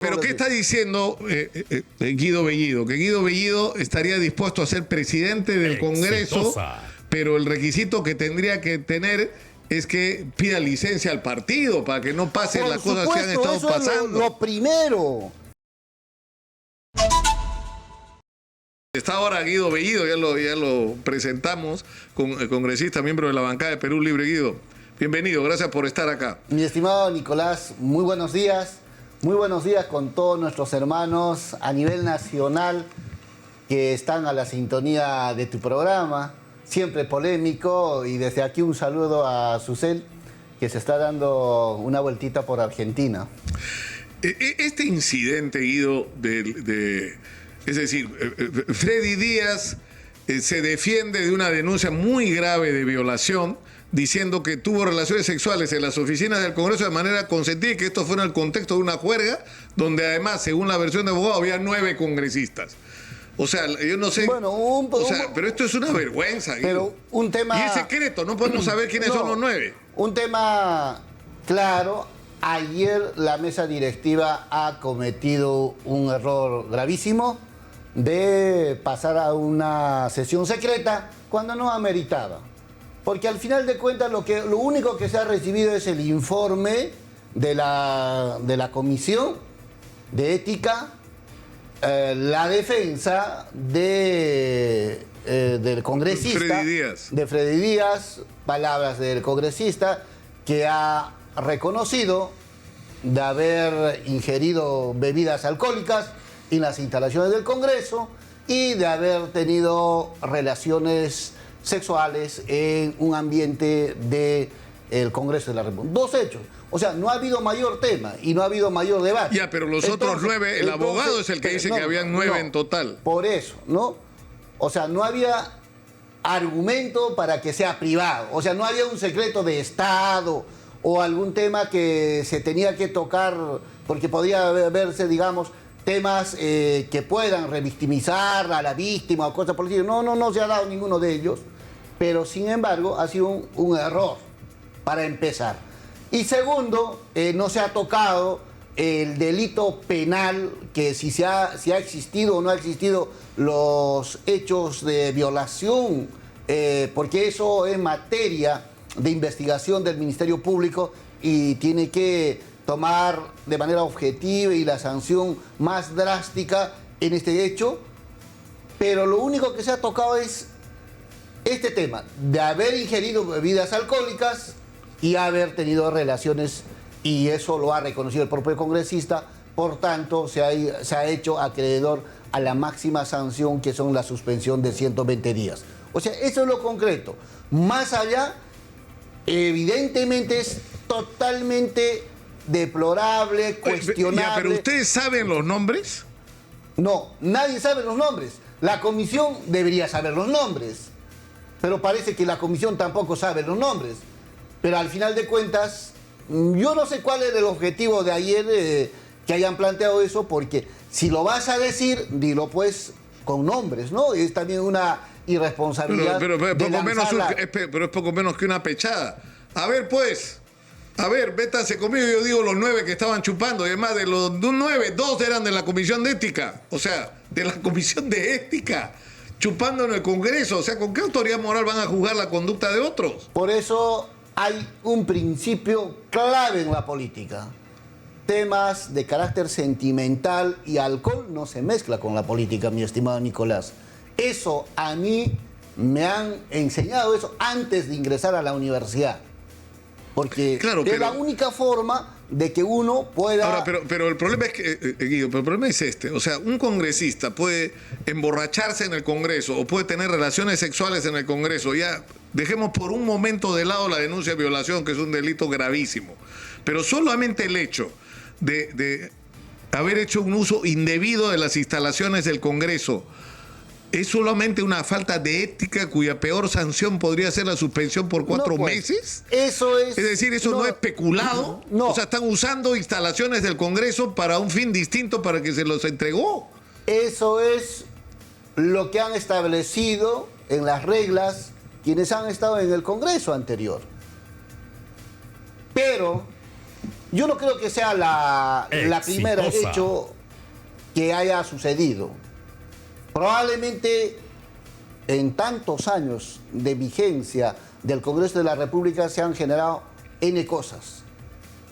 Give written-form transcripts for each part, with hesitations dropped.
¿Pero qué está diciendo Guido Bellido? Que Guido Bellido estaría dispuesto a ser presidente del Congreso, pero el requisito que tendría que tener es que pida licencia al partido para que no pasen las cosas que han estado pasando. Lo primero. Está ahora Guido Bellido, ya lo presentamos, con el congresista, miembro de la bancada de Perú Libre. Guido, bienvenido, gracias por estar acá. Mi estimado Nicolás, muy buenos días. Muy buenos días con todos nuestros hermanos a nivel nacional que están a la sintonía de tu programa, siempre polémico, y desde aquí un saludo a Susel, que se está dando una vueltita por Argentina. Este incidente, Guido, es decir, Freddy Díaz se defiende de una denuncia muy grave de violación, diciendo que tuvo relaciones sexuales en las oficinas del Congreso de manera consentida y que esto fue en el contexto de una juerga, donde además, según la versión de abogado, había 9 congresistas. O sea, yo no sé... Bueno, pero esto es una vergüenza, Guido. Pero un tema... Y es secreto, no podemos saber quiénes son los 9. Un tema claro. Ayer la mesa directiva ha cometido un error gravísimo de pasar a una sesión secreta cuando no ameritaba. Porque al final de cuentas lo único que se ha recibido es el informe de la Comisión de Ética, la defensa del congresista, de Freddy Díaz, palabras del congresista que ha reconocido de haber ingerido bebidas alcohólicas en las instalaciones del Congreso y de haber tenido relaciones sexuales en un ambiente del Congreso de la República. 2 hechos. O sea, no ha habido mayor tema y no ha habido mayor debate. Ya, pero los otros 9, el abogado es el que dice que habían 9 en total. Por eso, ¿no? O sea, no había argumento para que sea privado. O sea, no había un secreto de Estado o algún tema que se tenía que tocar porque podía verse, digamos, temas que puedan revictimizar a la víctima o cosas por el estilo. No se ha dado ninguno de ellos, pero sin embargo ha sido un error para empezar. Y segundo, no se ha tocado el delito penal, que si ha existido o no ha existido los hechos de violación, porque eso es materia de investigación del Ministerio Público y tiene que tomar de manera objetiva y la sanción más drástica en este hecho, pero lo único que se ha tocado es este tema de haber ingerido bebidas alcohólicas y haber tenido relaciones, y eso lo ha reconocido el propio congresista. Por tanto, se ha hecho acreedor a la máxima sanción, que son la suspensión de 120 días. O sea, eso es lo concreto. Más allá, evidentemente es totalmente deplorable, cuestionable. Ya, pero ¿ustedes saben los nombres? No, nadie sabe los nombres. La comisión debería saber los nombres, pero parece que la comisión tampoco sabe los nombres. Pero al final de cuentas, yo no sé cuál es el objetivo de ayer que hayan planteado eso, porque si lo vas a decir, dilo pues con nombres, ¿no? Es también una irresponsabilidad. Pero es poco menos que una pechada. A ver, pues... A ver, métanse conmigo, yo digo los 9 que estaban chupando, y además de los 9, 2 eran de la Comisión de Ética, o sea, de la Comisión de Ética, chupando en el Congreso. O sea, ¿con qué autoridad moral van a juzgar la conducta de otros? Por eso hay un principio clave en la política. Temas de carácter sentimental y alcohol no se mezcla con la política, mi estimado Nicolás. Eso a mí me han enseñado eso antes de ingresar a la universidad. Porque es la única forma de que uno pueda... Ahora, pero el problema es que, Guido, pero el problema es este. O sea, un congresista puede emborracharse en el Congreso o puede tener relaciones sexuales en el Congreso. Ya, dejemos por un momento de lado la denuncia de violación, que es un delito gravísimo. Pero solamente el hecho de haber hecho un uso indebido de las instalaciones del Congreso es solamente una falta de ética cuya peor sanción podría ser la suspensión por 4 meses. Eso es... Es decir, eso no es peculado. No. O sea, están usando instalaciones del Congreso para un fin distinto para que se los entregó. Eso es lo que han establecido en las reglas quienes han estado en el Congreso anterior. Pero Yo no creo que sea la primera Exitosa. hecho que haya sucedido. Probablemente en tantos años de vigencia del Congreso de la República se han generado N cosas.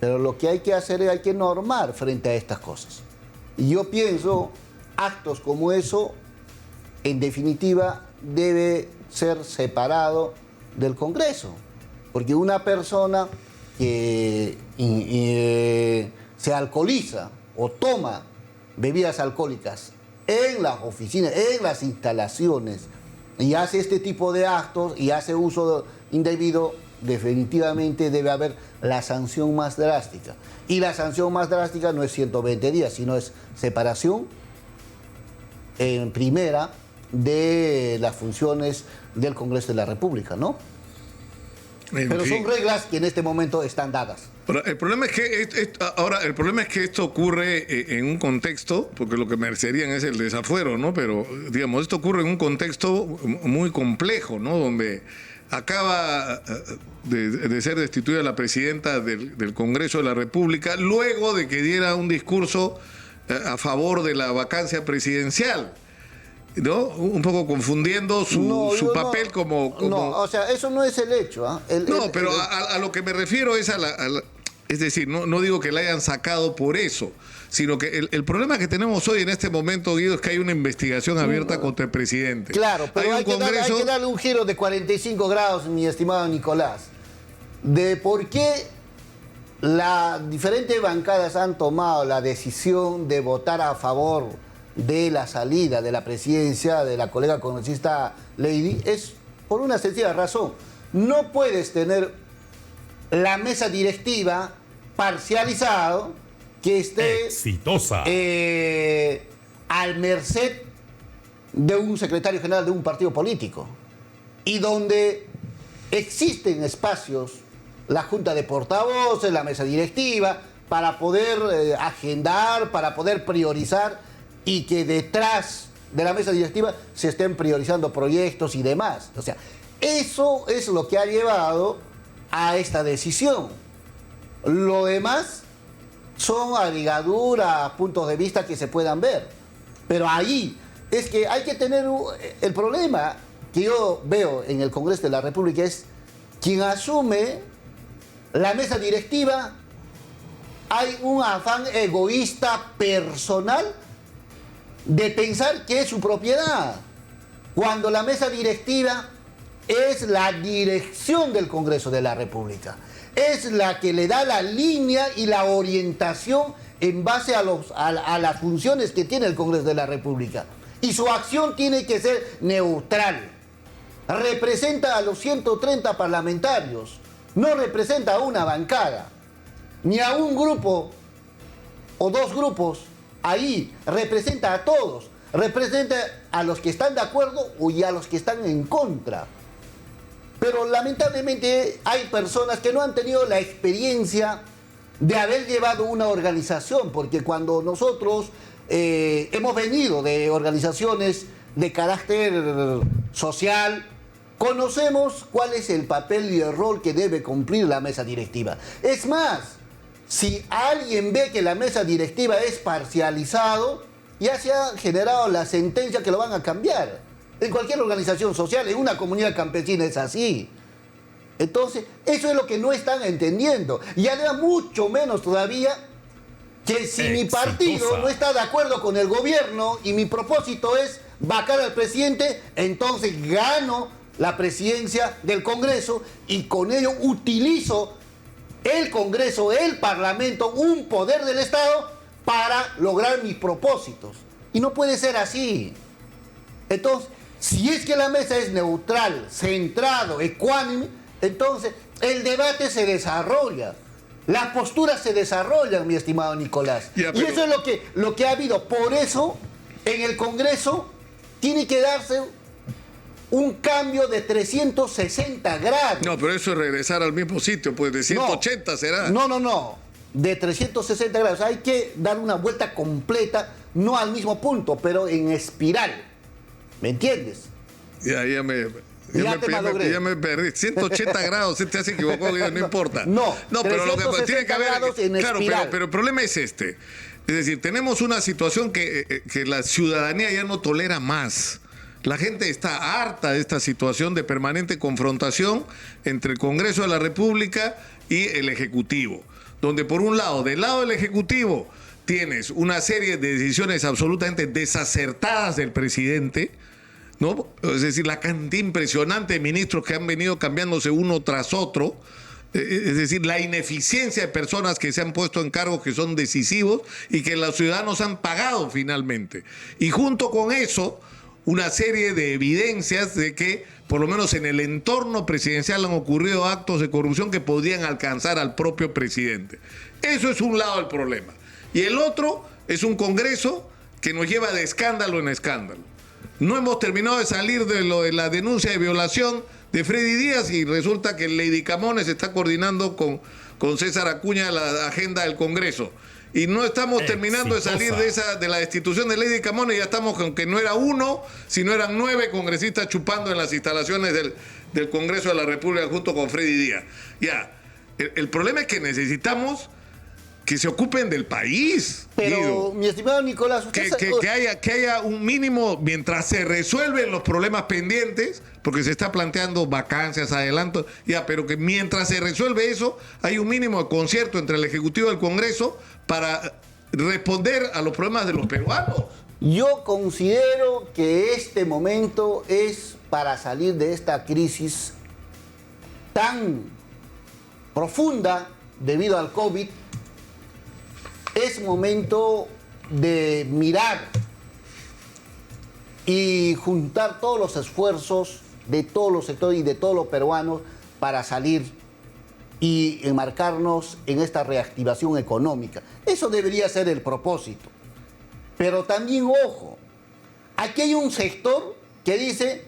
Pero lo que hay que hacer es hay que normar frente a estas cosas. Y yo pienso, actos como eso, en definitiva, debe ser separado del Congreso. Porque una persona que se alcoholiza o toma bebidas alcohólicas en las oficinas, en las instalaciones, y hace este tipo de actos y hace uso indebido, definitivamente debe haber la sanción más drástica. Y la sanción más drástica no es 120 días, sino es separación en primera de las funciones del Congreso de la República, ¿no? Pero son reglas que en este momento están dadas. Ahora, el problema es que esto ocurre en un contexto, porque lo que merecerían es el desafuero, ¿no? Pero, digamos, esto ocurre en un contexto muy complejo, ¿no? Donde acaba de ser destituida la presidenta del Congreso de la República, luego de que diera un discurso a favor de la vacancia presidencial, ¿no? Un poco confundiendo su papel como... No, o sea, eso no es el hecho. Pero a lo que me refiero es es decir, no digo que la hayan sacado por eso, sino que el problema que tenemos hoy en este momento, Guido, es que hay una investigación abierta contra el presidente. Claro, pero hay que darle un giro de 45 grados, mi estimado Nicolás, de por qué las diferentes bancadas han tomado la decisión de votar a favor de la salida de la presidencia de la colega congresista Lady. Es por una sencilla razón. No puedes tener la mesa directiva parcializado que esté exitosa al merced de un secretario general de un partido político y donde existen espacios, la junta de portavoces, la mesa directiva, para poder agendar, para poder priorizar, y que detrás de la mesa directiva se estén priorizando proyectos y demás. O sea, eso es lo que ha llevado a esta decisión. Lo demás son agregaduras, puntos de vista que se puedan ver. Pero ahí es que hay que tener... El problema que yo veo en el Congreso de la República es quien asume la mesa directiva, hay un afán egoísta personal de pensar que es su propiedad, cuando la mesa directiva es la dirección del Congreso de la República, es la que le da la línea y la orientación en base a las funciones que tiene el Congreso de la República. Y su acción tiene que ser neutral. Representa a los 130 parlamentarios, no representa a una bancada, ni a un grupo o dos grupos. Ahí representa a todos, representa a los que están de acuerdo y a los que están en contra. Pero lamentablemente hay personas que no han tenido la experiencia de haber llevado una organización, porque cuando nosotros hemos venido de organizaciones de carácter social, conocemos cuál es el papel y el rol que debe cumplir la mesa directiva. Es más, si alguien ve que la mesa directiva es parcializado, ya se ha generado la sentencia que lo van a cambiar. En cualquier organización social, en una comunidad campesina es así. Entonces, eso es lo que no están entendiendo. Y además, mucho menos todavía, que si mi partido no está de acuerdo con el gobierno y mi propósito es vacar al presidente, entonces gano la presidencia del Congreso y con ello utilizo el Congreso, el Parlamento, un poder del Estado para lograr mis propósitos. Y no puede ser así. Entonces, si es que la mesa es neutral, centrado, ecuánime, entonces el debate se desarrolla. Las posturas se desarrollan, mi estimado Nicolás. Y eso es lo que ha habido. Por eso, en el Congreso tiene que darse un cambio de 360 grados. No, pero eso es regresar al mismo sitio, pues de 180 será. No. De 360 grados. Hay que dar una vuelta completa, no al mismo punto, pero en espiral. ¿Me entiendes? Ya Ya me perdí. 180 grados, te has equivocado, no importa. No, pero lo que tiene que haber. Claro, pero el problema es este. Es decir, tenemos una situación que la ciudadanía ya no tolera más. La gente está harta de esta situación de permanente confrontación entre el Congreso de la República y el Ejecutivo, donde por un lado, del lado del Ejecutivo, tienes una serie de decisiones absolutamente desacertadas del presidente, ¿no? Es decir, la cantidad impresionante de ministros que han venido cambiándose uno tras otro, es decir, la ineficiencia de personas que se han puesto en cargos que son decisivos y que los ciudadanos han pagado finalmente. Y junto con eso, una serie de evidencias de que, por lo menos en el entorno presidencial, han ocurrido actos de corrupción que podrían alcanzar al propio presidente. Eso es un lado del problema. Y el otro es un Congreso que nos lleva de escándalo en escándalo. No hemos terminado de salir de lo de la denuncia de violación de Freddy Díaz y resulta que Lady Camones está coordinando con César Acuña la agenda del Congreso. Y no estamos terminando de salir de la destitución de Lady Camones y ya estamos con que no era uno, sino eran 9 congresistas chupando en las instalaciones del Congreso de la República junto con Freddy Díaz. Ya, el problema es que necesitamos que se ocupen del país. Pero, Guido, mi estimado Nicolás, usted que haya un mínimo mientras se resuelven los problemas pendientes, porque se está planteando vacancias, adelantos, pero que mientras se resuelve eso, hay un mínimo de concierto entre el Ejecutivo y el Congreso para responder a los problemas de los peruanos. Yo considero que este momento es para salir de esta crisis tan profunda debido al COVID. Es momento de mirar y juntar todos los esfuerzos de todos los sectores y de todos los peruanos para salir y enmarcarnos en esta reactivación económica. Eso debería ser el propósito. Pero también, ojo, aquí hay un sector que dice,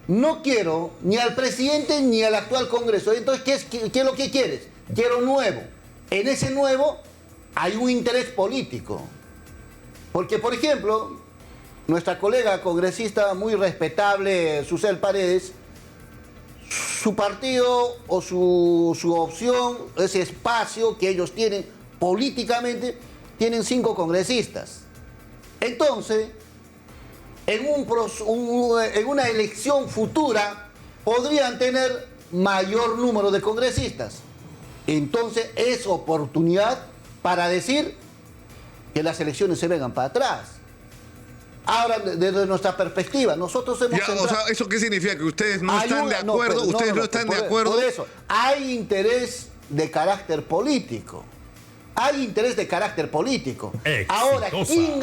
no quiero ni al presidente ni al actual Congreso. Entonces, ¿qué es lo que quieres? Quiero nuevo. En ese nuevo hay un interés político. Porque, por ejemplo, nuestra colega congresista muy respetable, Susel Paredes, su partido o su opción, ese espacio que ellos tienen políticamente, tienen 5 congresistas. Entonces, en una elección futura, podrían tener mayor número de congresistas. Entonces, es oportunidad para decir que las elecciones se vengan para atrás. Ahora, desde nuestra perspectiva, nosotros hemos... O sea, ¿eso qué significa? ¿Que ustedes no están de acuerdo? ¿Ustedes no están de acuerdo? Por eso, hay interés de carácter político. Hay interés de carácter político. Exitosa. Ahora, ¿quién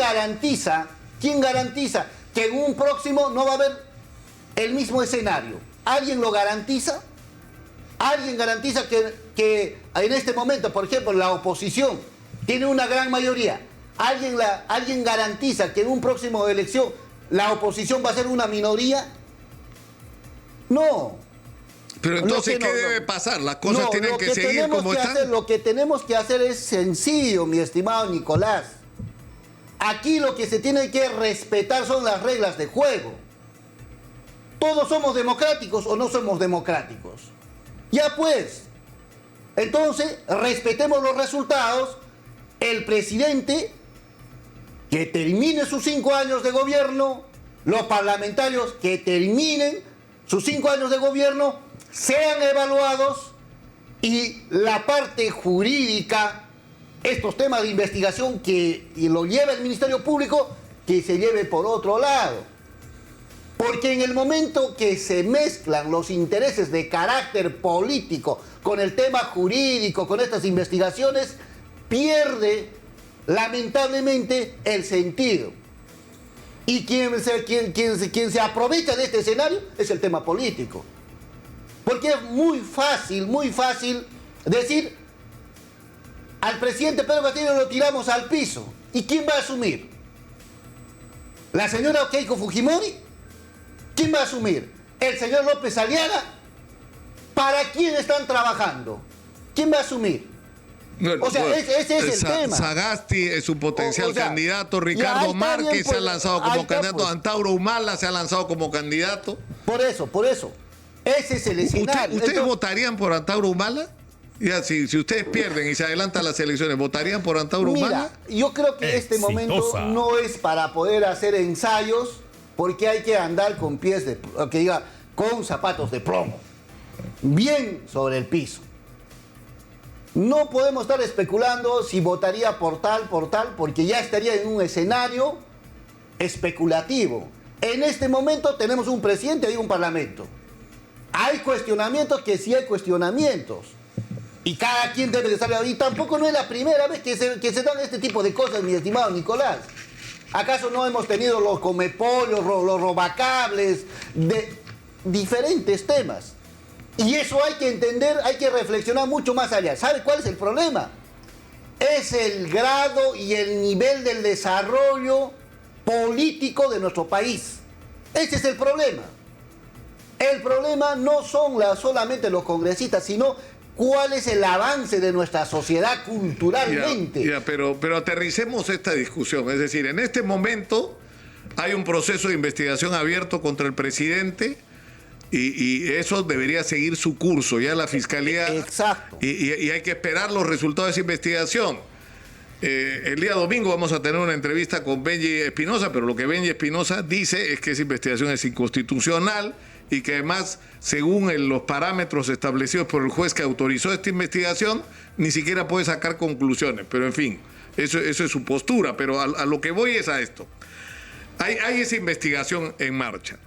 garantiza que en un próximo no va a haber el mismo escenario? ¿Alguien lo garantiza? ¿Alguien garantiza que en este momento, por ejemplo, la oposición tiene una gran mayoría? ¿Alguien garantiza que en un próximo elección la oposición va a ser una minoría? No. Pero entonces, ¿qué debe pasar? Las cosas tienen que seguir como están. Lo que tenemos que hacer es sencillo, mi estimado Nicolás. Aquí lo que se tiene que respetar son las reglas de juego. ¿Todos somos democráticos o no somos democráticos? Ya pues. Entonces, respetemos los resultados. El presidente que termine sus 5 años de gobierno, los parlamentarios que terminen sus 5 años de gobierno, sean evaluados y la parte jurídica, estos temas de investigación que lo lleva el Ministerio Público, que se lleve por otro lado. Porque en el momento que se mezclan los intereses de carácter político con el tema jurídico, con estas investigaciones, pierde lamentablemente el sentido. Y quien se aprovecha de este escenario es el tema político. Porque es muy fácil decir, al presidente Pedro Castillo lo tiramos al piso. ¿Y quién va a asumir? ¿La señora Keiko Fujimori? ¿Quién va a asumir? ¿El señor López Aliaga? ¿Para quién están trabajando? ¿Quién va a asumir? Bueno, o sea, ese es el tema. Sagasti es su potencial candidato, Ricardo Márquez se ha lanzado como candidato, Antauro Humala se ha lanzado como candidato. Por eso. Ese es el escenario. ¿Ustedes Entonces, votarían por Antauro Humala? Ya, si ustedes pierden y se adelantan las elecciones, ¿votarían por Antauro Humala? mira, yo creo que este momento no es para poder hacer ensayos, porque hay que andar con con zapatos de plomo, bien sobre el piso. No podemos estar especulando si votaría por tal, porque ya estaría en un escenario especulativo. En este momento tenemos un presidente y un parlamento. Hay cuestionamientos que sí hay cuestionamientos. Y cada quien debe de saber. Y tampoco no es la primera vez que se dan este tipo de cosas, mi estimado Nicolás. ¿Acaso no hemos tenido los comepollos, los robacables, de diferentes temas? Y eso hay que entender, hay que reflexionar mucho más allá. ¿Sabe cuál es el problema? Es el grado y el nivel del desarrollo político de nuestro país. Ese es el problema. El problema no son solamente los congresistas, sino cuál es el avance de nuestra sociedad culturalmente. Pero aterricemos esta discusión. Es decir, en este momento hay un proceso de investigación abierto contra el presidente y eso debería seguir su curso. Ya la Fiscalía... Exacto. Y hay que esperar los resultados de esa investigación. El día domingo vamos a tener una entrevista con Benji Espinosa, pero lo que Benji Espinosa dice es que esa investigación es inconstitucional y que además, según los parámetros establecidos por el juez que autorizó esta investigación, ni siquiera puede sacar conclusiones. Pero en fin, eso es su postura. Pero a lo que voy es a esto. Hay esa investigación en marcha.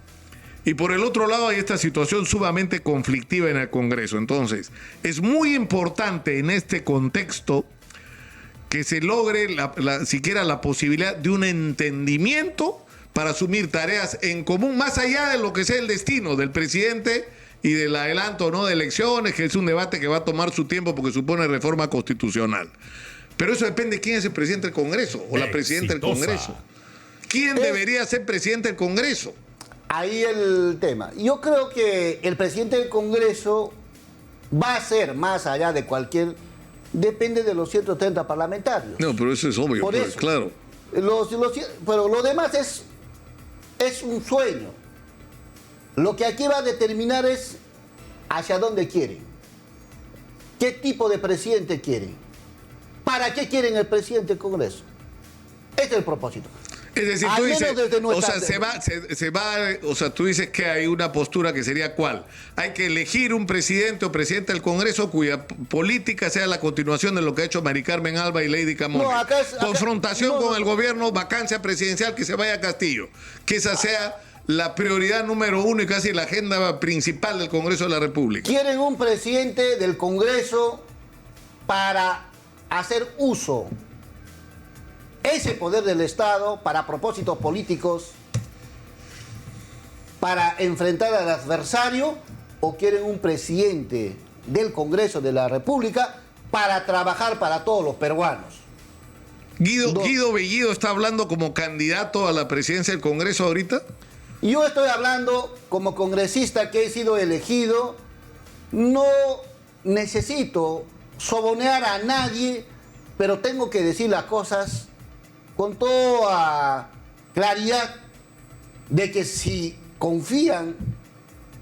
Y por el otro lado hay esta situación sumamente conflictiva en el Congreso. Entonces, es muy importante en este contexto que se logre siquiera la posibilidad de un entendimiento para asumir tareas en común, más allá de lo que sea el destino del presidente y del adelanto o no de elecciones, que es un debate que va a tomar su tiempo porque supone reforma constitucional. Pero eso depende de quién es el presidente del Congreso o la presidenta del Congreso. ¿Quién debería ser presidente del Congreso? Ahí el tema. Yo creo que el presidente del Congreso va a ser, más allá de cualquier... Depende de los 130 parlamentarios. No, pero eso es obvio, Por pues, eso. claro. Pero lo demás es un sueño. Lo que aquí va a determinar es hacia dónde quieren. ¿Qué tipo de presidente quieren? ¿Para qué quieren el presidente del Congreso? Este es el propósito. Es decir, tú dices, o sea, tú dices que hay una postura que sería ¿cuál? Hay que elegir un presidente o presidenta del Congreso cuya política sea la continuación de lo que ha hecho Mari Carmen Alba y Lady Camones. Confrontación con el gobierno, vacancia presidencial, que se vaya a Castillo. Que esa sea la prioridad número uno y casi la agenda principal del Congreso de la República. Quieren un presidente del Congreso para hacer uso ese poder del Estado para propósitos políticos, para enfrentar al adversario, o quieren un presidente del Congreso de la República para trabajar para todos los peruanos. Guido Bellido está hablando como candidato a la presidencia del Congreso ahorita. Yo estoy hablando como congresista que he sido elegido. No necesito sobornar a nadie, pero tengo que decir las cosas con toda claridad de que si confían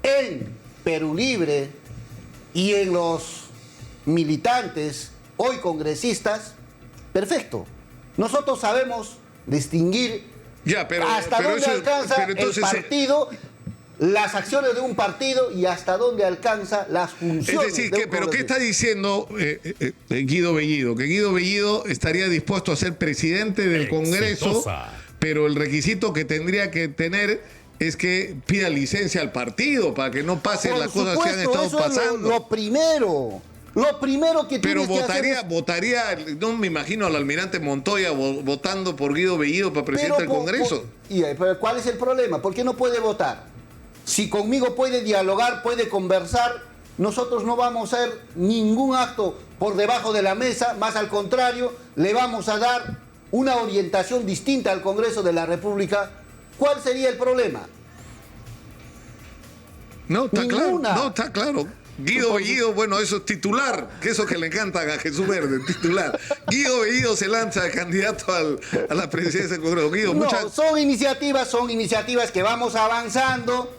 en Perú Libre y en los militantes, hoy congresistas, perfecto. Nosotros sabemos distinguir hasta dónde alcanza el partido, las acciones de un partido y hasta dónde alcanza las funciones. Es decir, ¿pero qué está diciendo Guido Bellido? Que Guido Bellido estaría dispuesto a ser presidente del Congreso, pero el requisito que tendría que tener es que pida licencia al partido para que no pasen las cosas que han estado pasando. Lo primero que tienes que hacer votaría, no me imagino al almirante Montoya votando por Guido Bellido para presidente del Congreso. Pero ¿cuál es el problema? ¿Por qué no puede votar? Si conmigo puede dialogar, puede conversar, nosotros no vamos a hacer ningún acto por debajo de la mesa, más al contrario, le vamos a dar una orientación distinta al Congreso de la República. ¿Cuál sería el problema? No, está claro. Guido Bellido, bueno, eso es titular, que eso que le encanta a Jesús Verde, titular. Guido Bellido se lanza de candidato a la presidencia del Congreso. Guido, son iniciativas que vamos avanzando.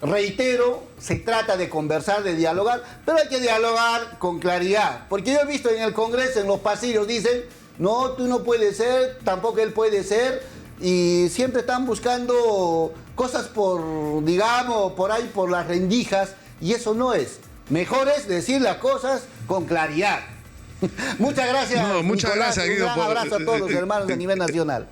reitero, se trata de conversar, de dialogar, pero hay que dialogar con claridad. Porque yo he visto en el Congreso, en los pasillos, dicen, no, tú no puedes ser, tampoco él puede ser, y siempre están buscando cosas por, digamos, por ahí, por las rendijas, y eso no es. Mejor es decir las cosas con claridad. Muchas gracias. No, muchas Nicolás. gracias, Guido, Un gran abrazo a todos los hermanos a nivel nacional.